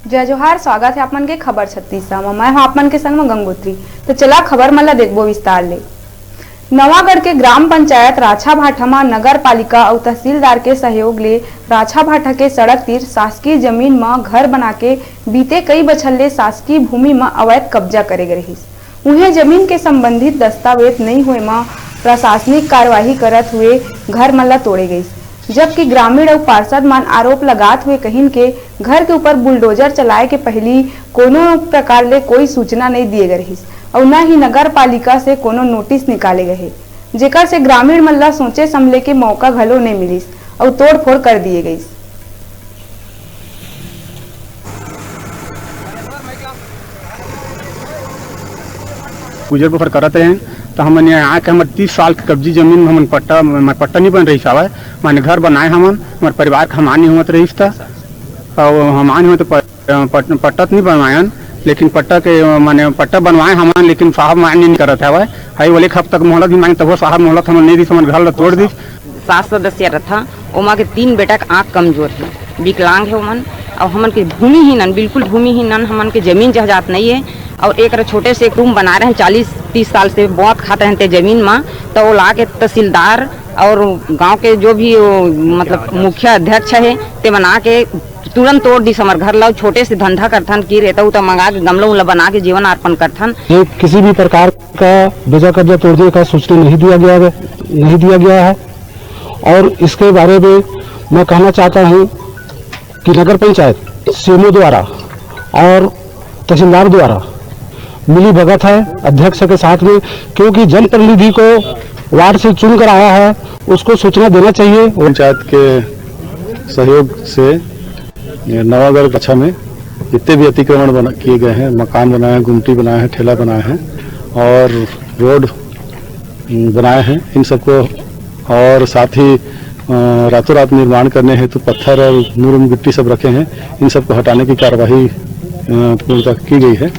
जय जोहार। स्वागत है आपमन के खबर 36 में। मैं हूं आपमन के संग में गंगोत्री। तो चला खबर मन ला देखबो विस्तार ले। नवागढ़ के ग्राम पंचायत राछा भाठा में नगर पालिका और तहसीलदार के सहयोग ले राछा भाठा के सड़क तीर शासकीय जमीन में घर बना के बीते कई बछर ले शासकीय भूमि में अवैध कब्जा करे गए रहिस। उन्हें जमीन के संबंधित दस्तावेज नहीं हुए में प्रशासनिक कार्यवाही करत हुए घर मन ला तोड़े गई, जबकि ग्रामीण और पार्षद मान आरोप लगात हुए कहिन के घर के ऊपर बुलडोजर चलाए के पहली कोनो प्रकार ले कोई सूचना नहीं दिए गए और न ही नगर पालिका से कोनो नोटिस निकाले गए, जेकर से ग्रामीण मन ला सोचे समझे के मौका घलो नहीं मिलिस और तोड़ फोड़ कर दिए गई। गुजर बफर करते हैं तो हमन यहाँ के 30 साल के कब्जी जमीन में हमन पट्टा नहीं बन रही सावे माने घर बनाए हमन हमारे परिवार के हमानी होत रही था और हमानी हो तो पट्टा नहीं बनवायन, लेकिन पट्टा के माने पट्टा बनवाए हमन लेकिन साहब मान्य नहीं करत है हाई वाले हफ्ते तक मोहलत भी मांगे तब साहब मोहलत हमन नहीं दी, हमन घर तोड़ दी। 7 सदस्य रथा ओमा के 3 बेटा के आँख कमजोर है, विकलांग है ओमन और हमन के भूमिहीन बिल्कुल भूमिहीन हमन के जमीन जहाजात नहीं है और एक छोटे से एक रूम बना रहे हैं 40-30 साल से बहुत खाते रहते जमीन में। तो वो ला के तहसीलदार और गांव के जो भी मतलब मुखिया अध्यक्ष है ते बना के तुरंत तोड़ दी समर घर ला। छोटे से धंधा करथन की रहता तो मंगा के गमलों ला बना के जीवन अर्पण करथन। किसी भी प्रकार का बेजा कब्जा तोड़ने का सूचना नहीं दिया गया है और इसके बारे में मैं कहना चाहता हूँ कि नगर पंचायत सीएमओ द्वारा और तहसीलदार द्वारा मिली भगत है अध्यक्ष के साथ में, क्योंकि जनप्रतिनिधि को वार्ड से चुन कर आया है उसको सूचना देना चाहिए। पंचायत के सहयोग से नवागढ़ गच्छा में जितने भी अतिक्रमण किए गए हैं, मकान बनाए हैं, गुमटी बनाए हैं, ठेला बनाए हैं और रोड बनाए हैं, इन सबको और साथ ही रातों रात निर्माण करने हेतु पत्थर और नूर मिट्टी सब रखे हैं, इन सबको हटाने की कार्यवाही पूर्णतः की गई है।